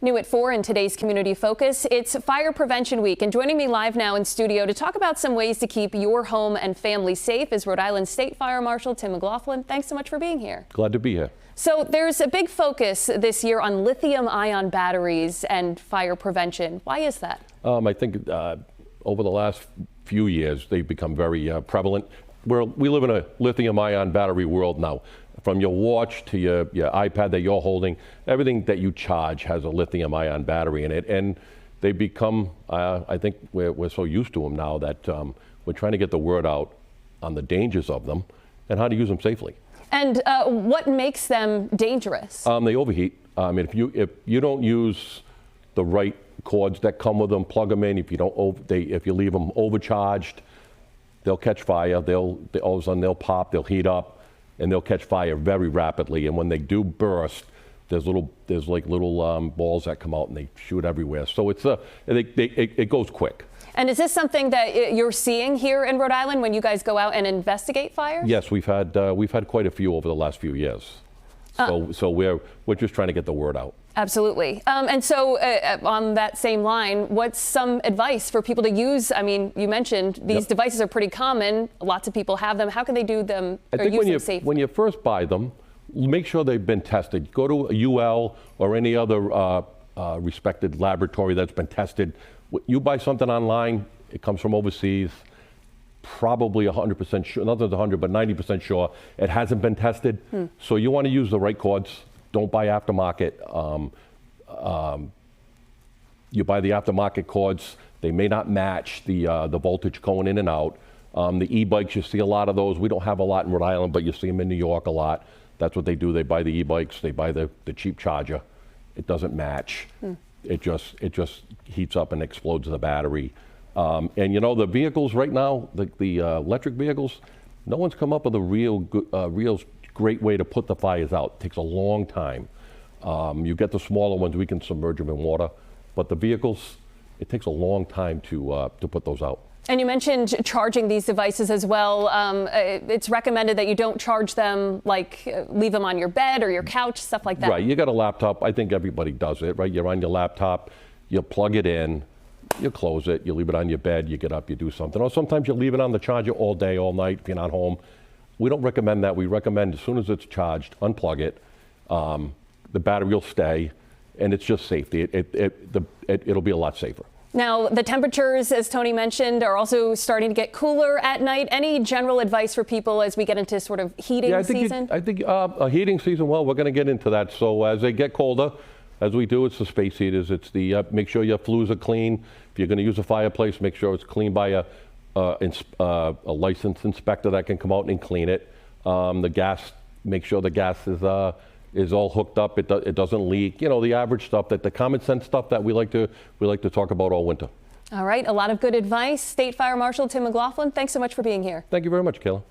New at 4 in today's Community Focus, it's Fire Prevention Week, and joining me live now in studio to talk about some ways to keep your home and family safe is Rhode Island State Fire Marshal Tim McLaughlin. Thanks so much for being here. Glad to be here. So there's a big focus this year on lithium-ion batteries and fire prevention. Why is that? I think over the last few years, they've become very prevalent. We live in a lithium-ion battery world now. From your watch to your iPad that you're holding, everything that you charge has a lithium-ion battery in it. And they become, I think we're so used to them now that we're trying to get the word out on the dangers of them and how to use them safely. And what makes them dangerous? They overheat. I mean, if you don't use the right cords that come with them, plug them in. If you leave them overcharged, they'll catch fire. All of a sudden they'll pop. They'll heat up, and they'll catch fire very rapidly. And when they do burst, there's like little balls that come out and they shoot everywhere. So it goes quick. And is this something that you're seeing here in Rhode Island when you guys go out and investigate fires? Yes, we've had quite a few over the last few years. So we're just trying to get the word out. Absolutely. And so on that same line, what's some advice for people to use? I mean, you mentioned these devices are pretty common. Lots of people have them. How can they do them or use them safely? When you first buy them, make sure they've been tested. Go to a UL or any other respected laboratory that's been tested. You buy something online, it comes from overseas, probably 100% sure, not 100, but 90% sure it hasn't been tested. So you want to use the right cords. Don't buy aftermarket. You buy the aftermarket cords. They may not match the voltage going in and out. The e-bikes, you see a lot of those. We don't have a lot in Rhode Island, but you see them in New York a lot. That's what they do. They buy the e-bikes. They buy the cheap charger. It doesn't match. It just heats up and explodes the battery. And you know, the vehicles right now, the electric vehicles, no one's come up with a real great way to put the fires out. It takes a long time. You get the smaller ones, we can submerge them in water, but the vehicles, it takes a long time to put those out. And you mentioned charging these devices as well. It's recommended that you don't charge them, like leave them on your bed or your couch, stuff like that. Right, you got a laptop, I think everybody does it, right? You're on your laptop, you plug it in, you close it, you leave it on your bed, you get up, you do something. Or sometimes you leave it on the charger all day, all night if you're not home. We don't recommend that. We recommend as soon as it's charged, unplug it. The battery will stay, and it's just safety. It'll be a lot safer. Now, the temperatures, as Tony mentioned, are also starting to get cooler at night. Any general advice for people as we get into sort of heating season? I think a heating season, well, we're going to get into that. So as they get colder, as we do, it's the space heaters. It's the make sure your flues are clean. If you're going to use a fireplace, make sure it's clean by a licensed inspector that can come out and clean it. The gas, make sure the gas is all hooked up. It doesn't leak. You know, the average stuff, the common sense stuff that we like to talk about all winter. All right, a lot of good advice. State Fire Marshal Tim McLaughlin, thanks so much for being here. Thank you very much, Kayla.